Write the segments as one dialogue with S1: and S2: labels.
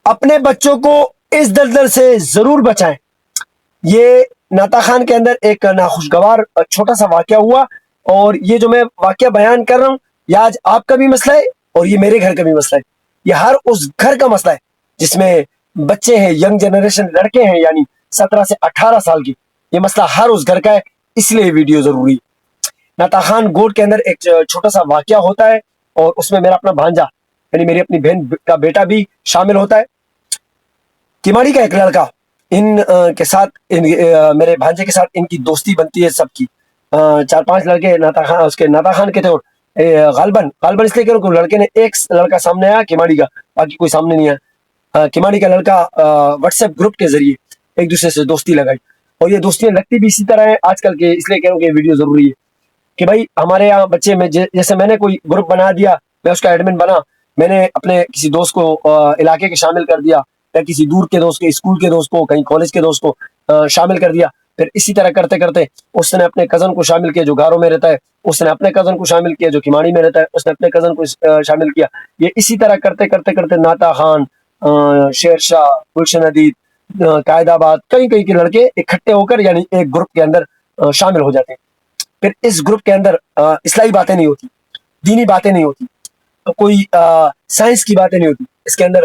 S1: اپنے بچوں کو اس دلدل سے ضرور بچائیں۔ یہ ناتا خان کے اندر ایک ناخوشگوار چھوٹا سا واقعہ ہوا، اور یہ جو میں واقعہ بیان کر رہا ہوں یہ آج آپ کا بھی مسئلہ ہے اور یہ میرے گھر کا بھی مسئلہ ہے، یہ ہر اس گھر کا مسئلہ ہے جس میں بچے ہیں، ینگ جنریشن لڑکے ہیں، یعنی 17 سے 18 سال کی۔ یہ مسئلہ ہر اس گھر کا ہے، اس لیے ویڈیو ضروری ہے۔ ناتا خان گوٹ کے اندر ایک چھوٹا سا واقعہ ہوتا ہے، اور اس میں میرا اپنا بھانجا یعنی میری اپنی بہن کا بیٹا بھی شامل ہوتا ہے۔ کیماڑی کا ایک لڑکا ان کے ساتھ میرے بھانجے کے ساتھ ان کی دوستی بنتی ہے سب کی۔ 4-5 لڑکے ناتا خان کے تھے، اور غالباً اس لیے کہ لڑکے نے ایک لڑکا سامنے آیا کیماڑی کا، باقی کوئی سامنے نہیں آیا۔ کیماڑی کا لڑکا واٹس ایپ گروپ کے ذریعے ایک دوسرے سے دوستی لگائی، اور یہ دوستیاں لگتی بھی اسی طرح ہیں آج کل کے، اس لیے کہہ رہا ہوں کہ یہ ویڈیو ضروری ہے کہ بھائی ہمارے یہاں بچے میں جیسے میں نے کوئی گروپ بنا دیا، میں اس کا ایڈمن بنا، میں نے اپنے کسی دوست کو علاقے کے شامل کر دیا، یا کسی دور کے دوست کے، اسکول کے دوست کو، کہیں کالج کے دوست کو شامل کر دیا، پھر اسی طرح کرتے کرتے اس نے اپنے کزن کو شامل کیا جو گاروں میں رہتا ہے، اس نے اپنے کزن کو شامل کیا جو کیماڑی میں رہتا ہے، اس نے اپنے کزن کو شامل کیا۔ یہ اسی طرح کرتے کرتے کرتے ناتا خان، شیر شاہ، گلشن حدید، قائد آباد، کئی کئی کے لڑکے اکٹھے ہو کر یعنی ایک گروپ کے اندر شامل ہو جاتے ہیں۔ پھر اس گروپ کے اندر اصلاحی باتیں نہیں ہوتی، دینی باتیں نہیں ہوتی، کوئی سائنس کی باتیں نہیں ہوتی، اس کے اندر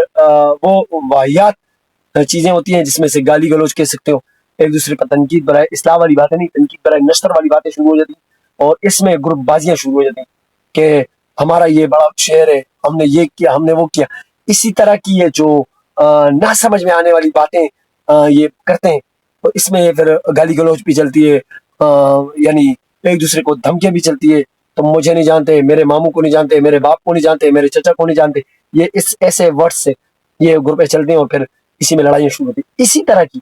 S1: وہ واحیات چیزیں ہوتی ہیں جس میں سے گالی گلوچ کہہ سکتے ہو، ایک دوسرے پر تنقید برائے اصلاح والی باتیں نہیں، تنقید برائے نشر والی باتیں شروع ہو جاتی ہیں، اور اس میں گروپ بازیاں شروع ہو جاتی ہیں کہ ہمارا یہ بڑا شہر ہے، ہم نے یہ کیا، ہم نے وہ کیا۔ اسی طرح کی یہ جو نہ سمجھ میں آنے والی باتیں یہ کرتے ہیں، تو اس میں پھر گالی گلوچ بھی چلتی ہے، یعنی ایک دوسرے کو دھمکیاں بھی چلتی ہے، تم مجھے نہیں جانتے، میرے ماموں کو نہیں جانتے، میرے باپ کو نہیں جانتے، میرے چچا کو نہیں جانتے، یہ اس ایسے ورڈ سے یہ گروپیں چلتے ہیں، اور پھر اسی میں لڑائیاں شروع ہوتی ہیں۔ اسی طرح کی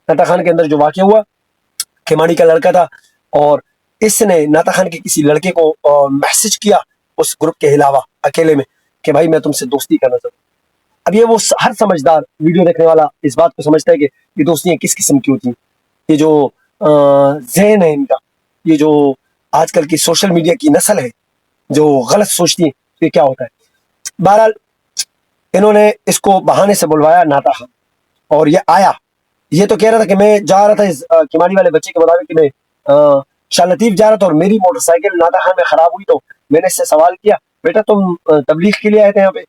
S1: ناتا خان کے اندر جو واقعہ ہوا، کھماڑی کا لڑکا تھا، اور اس نے ناتا خان کے کسی لڑکے کو میسج کیا اس گروپ کے علاوہ اکیلے میں کہ بھائی میں تم سے دوستی کرنا چاہتا ہوں۔ اب یہ وہ ہر سمجھدار ویڈیو دیکھنے والا اس بات کو سمجھتا ہے کہ یہ دوستیاں کس قسم کی ہوتی ہیں، یہ جو ذہن ہے ان کا، یہ جو آج کل کی سوشل میڈیا کی نسل ہے جو غلط سوچتی ہے، یہ کیا ہوتا ہے۔ بہرحال انہوں نے اس کو بہانے سے بلوایا ناتا خان، اور یہ آیا، یہ تو کہہ رہا تھا کہ میں جا رہا تھا کیماڑی والے بچے کے مطابق کہ میں شاہ لطیف جا رہا تھا، اور میری موٹر سائیکل ناتا خان میں خراب ہوئی، تو میں نے اس سے سوال کیا بیٹا تم تبلیغ کے لیے آئے تھے یہاں پہ،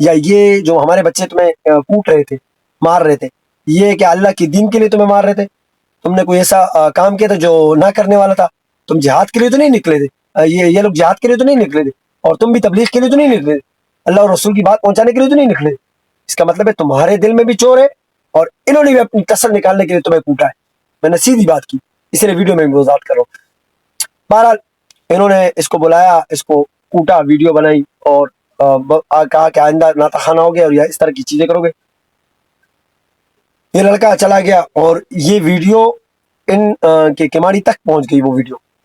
S1: یا یہ جو ہمارے بچے تمہیں کوٹ رہے تھے، مار رہے تھے، یہ کیا اللہ کے دین کے لیے تمہیں مار رہے تھے؟ تم نے کوئی ایسا کام کیا تھا جو نہ کرنے والا تھا؟ تم جہاد کے لیے تو نہیں نکلے تھے، یہ لوگ جہاد کے لیے تو نہیں نکلے تھے، اور تم بھی تبلیغ کے لیے تو نہیں نکلے تھے، اللہ اور رسول کی بات پہنچانے کے لیے تو نہیں نکلے تھے۔ اس کا مطلب ہے تمہارے دل میں بھی چور ہے، اور انہوں نے بھی اپنی کسر نکالنے کے لیے تمہیں کوٹا ہے۔ میں نے سیدھی بات کی، اس لیے ویڈیو میں وضاحت کر رہا ہوں۔ بہرحال انہوں نے اس کو بلایا، اس کو کوٹا، ویڈیو بنائی، اور کہا کہ آئندہ ناتا خانہ ہو گیا اور یا اس طرح کی چیزیں کرو گے۔ یہ لڑکا چلا گیا، اور یہ ویڈیو ان کے کیماڑی تک پہنچ گئی۔ وہ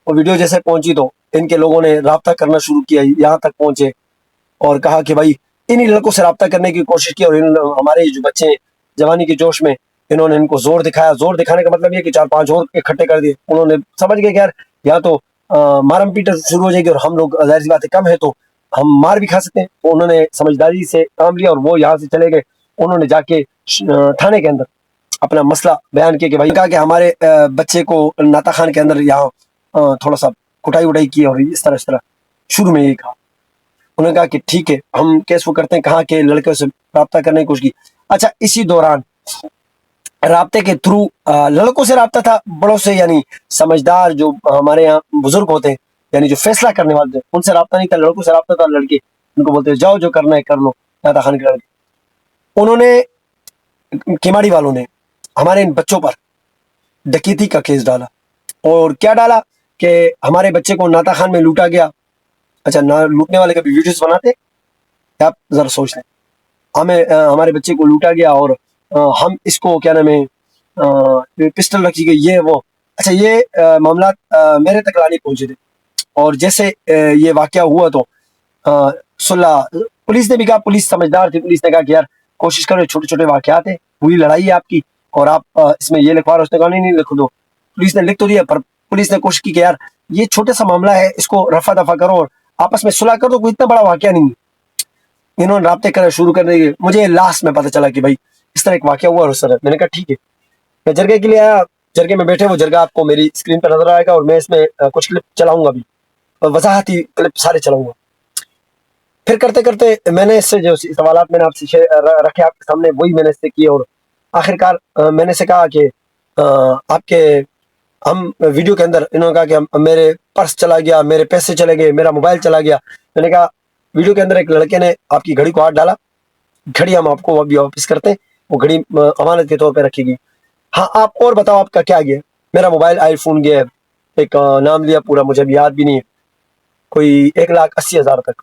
S1: ویڈیو جیسے پہنچی تو ان کے لوگوں نے رابطہ کرنا شروع کیا، یہاں تک پہنچے اور کہا کہ بھائی انہی لڑکوں سے رابطہ کرنے کی کوشش کی، اور ہمارے جو بچے جوانی کے جوش میں انہوں نے ان کو زور دکھایا۔ زور دکھانے کا مطلب یہ کہ 4-5 اور اکٹھے کر دیے۔ انہوں نے سمجھ گئے کہ یار یا تو مارم پیٹر شروع ہو جائے گی، اور ہم لوگ ظاہر سی بات ہے کم ہے تو ہم مار بھی کھا سکتے ہیں، تو انہوں نے سمجھداری سے کام لیا، اور وہ یہاں سے چلے گئے۔ انہوں نے جا کے تھانے کے اندر اپنا مسئلہ بیان کیا کہ بھائی کہا کہ ہمارے بچے کو ناتا خان کے اندر یہاں تھوڑا سا کٹائی وٹائی کی، اور اس طرح شروع میں یہ کہا۔ انہوں نے کہا کہ ٹھیک ہے ہم کیس وہ کرتے ہیں، کہاں کے لڑکوں سے رابطہ کرنے کی کوشش کی۔ اچھا اسی دوران رابطے کے تھرو لڑکوں سے رابطہ تھا، بڑوں سے یعنی سمجھدار جو ہمارے یہاں بزرگ ہوتے ہیں، یعنی جو فیصلہ کرنے والے تھے، ان سے رابطہ نہیں تھا، لڑکوں سے رابطہ تھا۔ لڑکے ان کو بولتے جاؤ جو کرنا ہے کر لو، ناتا خان کے لڑکے۔ انہوں نے کیماڑی والوں نے ہمارے ان بچوں پر ڈکیتی کا کیس ڈالا، اور کیا ڈالا کہ ہمارے بچے کو ناتا خان میں لوٹا گیا۔ اچھا لوٹنے والے کبھی ویڈیوز بناتے؟ آپ ذرا سوچ لیں، ہمارے بچے کو لوٹا گیا، اور ہم اس کو کیا نام ہے پسٹل رکھی گئی، یہ وہ۔ اچھا یہ معاملات میرے تک لانے پہنچے تھے، اور جیسے یہ واقعہ ہوا تو صلح پولیس نے بھی کہا، پولیس سمجھدار تھی، پولیس نے کہا کہ یار کوشش کرو، چھوٹے چھوٹے واقعات ہیں، ہوئی لڑائی ہے آپ کی، اور آپ اس میں یہ لکھوا رہے ہو۔ اس نے کہا نہیں لکھ دو۔ پولیس نے لکھ تو دیا، پر پولیس نے کوشش کی کہ یار یہ چھوٹا سا معاملہ ہے، اس کو رفع دفع کرو اور آپس میں صلح کر دو، کوئی اتنا بڑا واقعہ نہیں ہے۔ انہوں نے رابطے کرنا شروع کر دیے. مجھے لاسٹ میں پتہ چلا کہ بھائی اس طرح ایک واقعہ ہوا اس طرح. میں نے کہا ٹھیک ہے. میں جرگے کے لیے آیا. جرگے میں بیٹھے وہ جرگہ آپ کو میری اسکرین پر نظر آئے گا اور میں اس میں کچھ کلپ چلاؤں گا بھی, وضاحتی کلپ سارے چلاؤں گا. پھر کرتے کرتے میں نے اس سے جو سوالات میں نے آپ سے رکھے آپ کے سامنے وہی میں نے اس سے کیے, اور آخر کار میں نے سے کہا کہ آپ کے ہم ویڈیو کے اندر انہوں نے کہا کہ میرے پرس چلا گیا, میرے پیسے چلے گئے, میرا موبائل چلا گیا. میں نے کہا ویڈیو کے اندر ایک لڑکے نے آپ کی گھڑی کو ہاتھ ڈالا, گھڑی ہم آپ کو ابھی واپس کرتے ہیں, وہ گھڑی امانت کے طور پہ رکھے گی. ہاں آپ اور بتاؤ آپ کا کیا گیا؟ میرا موبائل آئی فون گیا ہے, ایک نام لیا پورا مجھے ابھی یاد بھی نہیں ہے, کوئی 1,80,000 تک.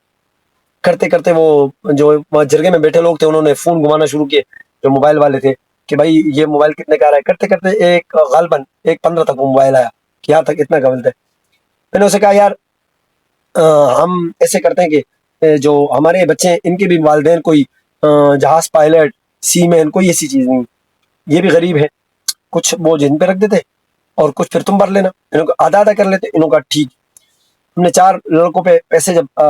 S1: کرتے کرتے وہ جو جرگے میں بیٹھے لوگ تھے انہوں نے فون گھمانا شروع کیے جو موبائل والے تھے کہ بھائی یہ موبائل کتنے کا آ رہا ہے. کرتے کرتے ایک غالباً 1,15 تک وہ موبائل آیا کہ یہاں تک اتنا قبل تھا. میں نے اسے کہا یار ہم ایسے کرتے ہیں کہ جو ہمارے بچے ہیں ان کے بھی والدین کوئی جہاز پائلٹ سی مین کوئی ایسی چیز نہیں, یہ بھی غریب ہے, کچھ وہ جن پہ رکھ دیتے اور کچھ پھر تم بھر لینا. انہوں کو آدھا آدھا کر لیتے. انہوں کا ٹھیک. ہم نے 4 لڑکوں پہ پیسے جب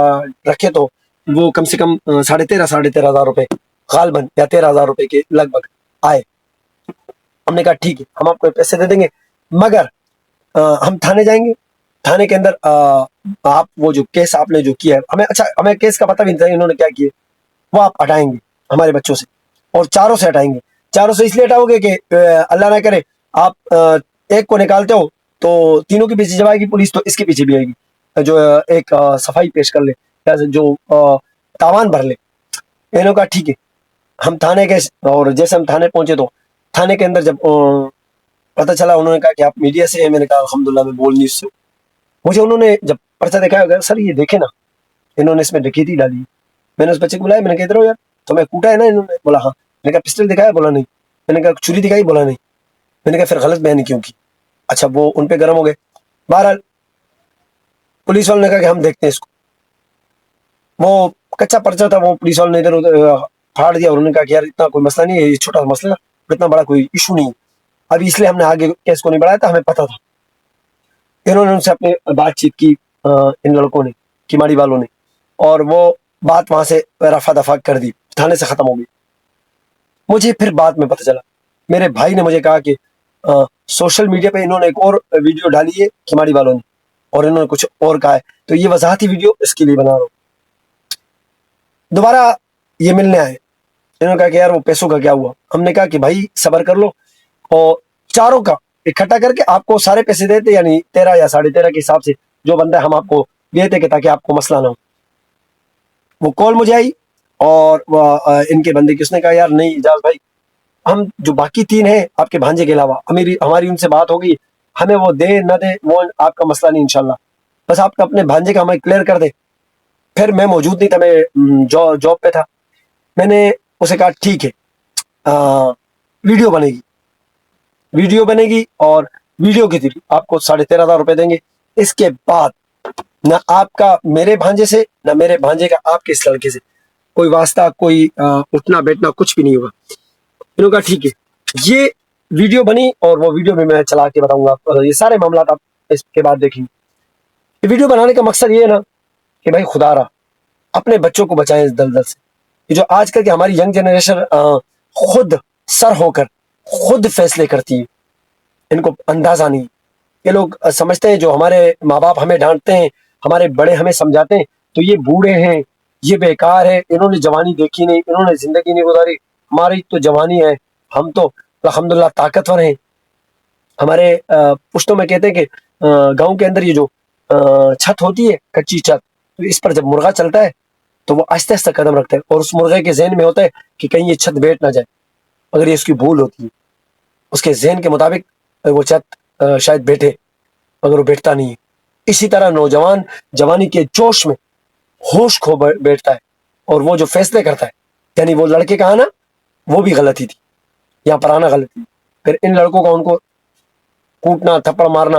S1: رکھے تو وہ کم سے کم 13,500 روپے غالباً یا 13,000 روپے کے لگ بھگ آئے. ہم نے کہا ٹھیک ہے ہم آپ کو پیسے دے دیں گے مگر ہم تھانے جائیں گے. تھانے کے اندر آپ وہ جو کیس آپ نے جو کیا ہے ہمیں کیس کا پتہ بھی نہیں تھا انہوں نے کیا کیا, وہ آپ ہٹائیں گے ہمارے بچوں سے, اور چاروں سے ہٹائیں گے. چاروں سے اس لیے ہٹاؤ گے کہ اللہ نہ کرے آپ ایک کو نکالتے ہو تو تینوں کے پیچھے جب آئے گی پولیس تو اس کے پیچھے بھی آئے گی جو ایک صفائی پیش کر لے یا جو تاوان بھر لے. انہوں کا ٹھیک ہے. ہم تھانے گئے اور جیسے ہم تھانے پہنچے تو تھانے کے اندر جب پتہ چلا انہوں نے کہا کہ آپ میڈیا سے ہیں. میں نے کہا الحمدللہ میں بول نہیں اس سے. مجھے انہوں نے جب پرچہ دکھایا سر یہ دیکھیں نا انہوں نے اس میں ڈکیتی ڈالی. میں نے اس بچے کو بلایا, میں نے کہا ادھر ہو یار تمہیں کوٹا ہے نا انہوں نے. بولا ہاں. میں نے کہا پسٹل دکھایا؟ بولا نہیں. میں نے کہا چھری دکھائی؟ بولا نہیں. میں نے کہا پھر غلط بیانی کیوں کی؟ اچھا وہ ان پہ گرم ہو گئے. بہرحال پولیس والوں نے کہا کہ ہم دیکھتے ہیں اس کو. وہ کچا پرچہ تھا, وہ پولیس والوں نے ادھر ادھر پھاڑ دیا اور انہوں نے کہا کہ یار اتنا کوئی مسئلہ نہیں ہے, یہ چھوٹا مسئلہ اتنا بڑا کوئی ایشو نہیں ہے. ابھی اس لیے ہم نے آگے کیس کو نہیں بڑھایا تھا, ہمیں پتہ تھا. انہوں نے ان سے اپنے بات چیت کی ان لڑکوں نے کماڑی والوں نے, اور وہ بات وہاں سے رفع دفع کر دی, تھانے سے ختم ہو گئی. مجھے پھر بعد میں پتہ چلا میرے بھائی نے مجھے کہا کہ سوشل میڈیا پہ انہوں نے ایک اور ویڈیو ڈالی ہے کماڑی والوں نے اور انہوں نے کچھ اور کہا ہے, تو یہ وضاحتی ویڈیو اس کے لیے بنا رہا ہوں. دوبارہ یہ ملنے آئے. انہوں نے کہا کہ یار وہ پیسوں کا کیا ہوا؟ ہم نے کہا کہ بھائی صبر کر لو, اور چاروں کا اکٹھا کر کے آپ کو سارے پیسے دیتے, یعنی 13 یا 13.5 کے حساب سے جو بندہ ہم آپ کو دیتے کہ تاکہ آپ کو مسئلہ نہ ہو. وہ کال مجھے آئی اور ان کے بندے کی, اس نے کہا یار نہیں اجاز بھائی ہم جو باقی 3 ہیں آپ کے بھانجے کے علاوہ ہماری ان سے بات ہو گئی, ہمیں وہ دے نہ دے وہ آپ کا مسئلہ نہیں انشاءاللہ, بس آپ اپنے بھانجے کا ہمیں کلیئر کر دے. پھر میں موجود نہیں تھا, میں جاب پہ تھا. میں نے اسے کہا ٹھیک ہے ویڈیو بنے گی, ویڈیو بنے گی اور ویڈیو کے ذریعے آپ کو 13,500 روپے دیں گے. اس کے بعد نہ آپ کا میرے بھانجے سے نہ میرے بھانجے کا آپ کے اس لڑکے سے کوئی واسطہ, کوئی اٹھنا بیٹھنا کچھ بھی نہیں ہوگا. انہوں نے کہا ٹھیک ہے. یہ ویڈیو بنی اور وہ ویڈیو بھی میں چلا کے بتاؤں گا, یہ سارے معاملات آپ اس کے بعد دیکھیں گے. یہ ویڈیو بنانے کا مقصد یہ ہے نا کہ بھائی خدا را اپنے بچوں کو بچائیں اس دلدل سے. یہ جو آج کل کی ہماری ینگ جنریشن خود سر ہو کر خود فیصلے کرتی ہے, ان کو اندازہ نہیں. یہ لوگ سمجھتے ہیں جو ہمارے ماں باپ ہمیں ڈانٹتے ہیں, ہمارے بڑے ہمیں سمجھاتے ہیں تو یہ بوڑھے ہیں, یہ بیکار ہے, انہوں نے جوانی دیکھی نہیں, انہوں نے زندگی نہیں گزاری. ہماری تو جوانی ہے, ہم تو الحمدللہ طاقتور ہیں. ہمارے پشتوں میں کہتے ہیں کہ گاؤں کے اندر یہ جو چھت ہوتی ہے کچی چھت, تو اس پر جب مرغا چلتا ہے تو وہ آہستہ آہستہ قدم رکھتا ہے اور اس مرغے کے ذہن میں ہوتا ہے کہ کہیں یہ چھت بیٹھ نہ جائے. اگر یہ اس کی بھول ہوتی ہے, اس کے ذہن کے مطابق وہ چھت شاید بیٹھے مگر وہ بیٹھتا نہیں ہے. اسی طرح نوجوان جوانی کے جوش میں ہوش کھو بیٹھتا ہے اور وہ جو فیصلے کرتا ہے, یعنی وہ لڑکے کہا نا وہ بھی غلطی تھی, یہاں پر آنا غلطی. پھر ان لڑکوں کا ان کو کوٹنا تھپڑ مارنا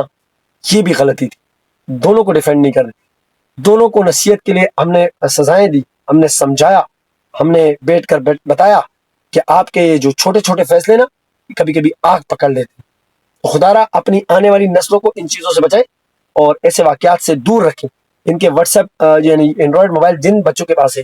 S1: یہ بھی غلطی تھی. دونوں کو ڈیفینڈ نہیں کر رہے, دونوں کو نصیحت کے لیے ہم نے سزائیں دی, ہم نے سمجھایا, ہم نے بیٹھ کر بتایا کہ آپ کے جو چھوٹے چھوٹے فیصلے نا کبھی کبھی آگ پکڑ لیتے ہیں. خدا را اپنی آنے والی نسلوں کو ان چیزوں سے بچائے اور ایسے واقعات سے دور رکھیں. ان کے واٹس ایپ یعنی اینڈرائڈ موبائل جن بچوں کے پاس ہے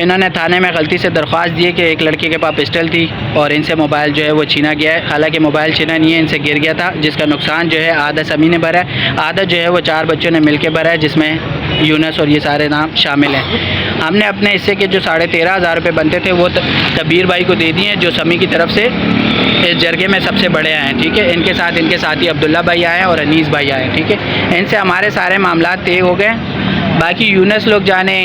S2: انہوں نے تھانے میں غلطی سے درخواست دی کہ ایک لڑکے کے پاس پسٹل تھی اور ان سے موبائل جو ہے وہ چھینا گیا ہے. حالانکہ موبائل چھینا نہیں ہے, ان سے گر گیا تھا, جس کا نقصان جو ہے آدھا سمی نے بھرا ہے, آدھا جو ہے وہ 4 بچوں نے مل کے بھرا ہے, جس میں یونس اور یہ سارے نام شامل ہیں. ہم نے اپنے حصے کے جو 13,500 روپے بنتے تھے وہ کبیر بھائی کو دے دیے, جو سمی کی طرف سے اس جرگے میں سب سے بڑے آئے ہیں. ٹھیک ہے, ان کے ساتھ ان کے ساتھی عبداللہ بھائی آئے ہیں اور انیس بھائی آئے ہیں. ٹھیک ہے, ان سے ہمارے سارے معاملات طے ہو گئے. باقی یونس لوگ جانے,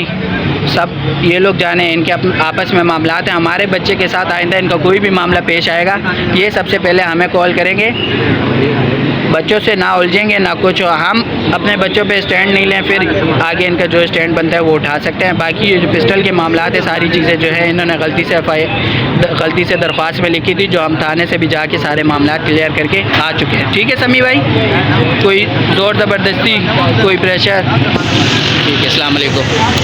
S2: سب یہ لوگ جانے, ان کے آپس میں معاملات ہیں. ہمارے بچے کے ساتھ آئندہ ان کا کوئی بھی معاملہ پیش آئے گا, یہ سب سے پہلے ہمیں کال کریں گے. بچوں سے نہ الجھیں گے نہ کچھ, ہم اپنے بچوں پہ اسٹینڈ نہیں لیں, پھر آگے ان کا جو اسٹینڈ بنتا ہے وہ اٹھا سکتے ہیں. باقی یہ جو پسٹل کے معاملات ہیں, ساری چیزیں جو ہے انہوں نے غلطی سے درخواست میں لکھی تھی, جو ہم تھانے سے بھی جا کے سارے معاملات کلیئر کر کے آ چکے ہیں. ٹھیک ہے سمی بھائی, کوئی زور زبردستی, کوئی پریشر. ٹھیک ہے, السلام علیکم.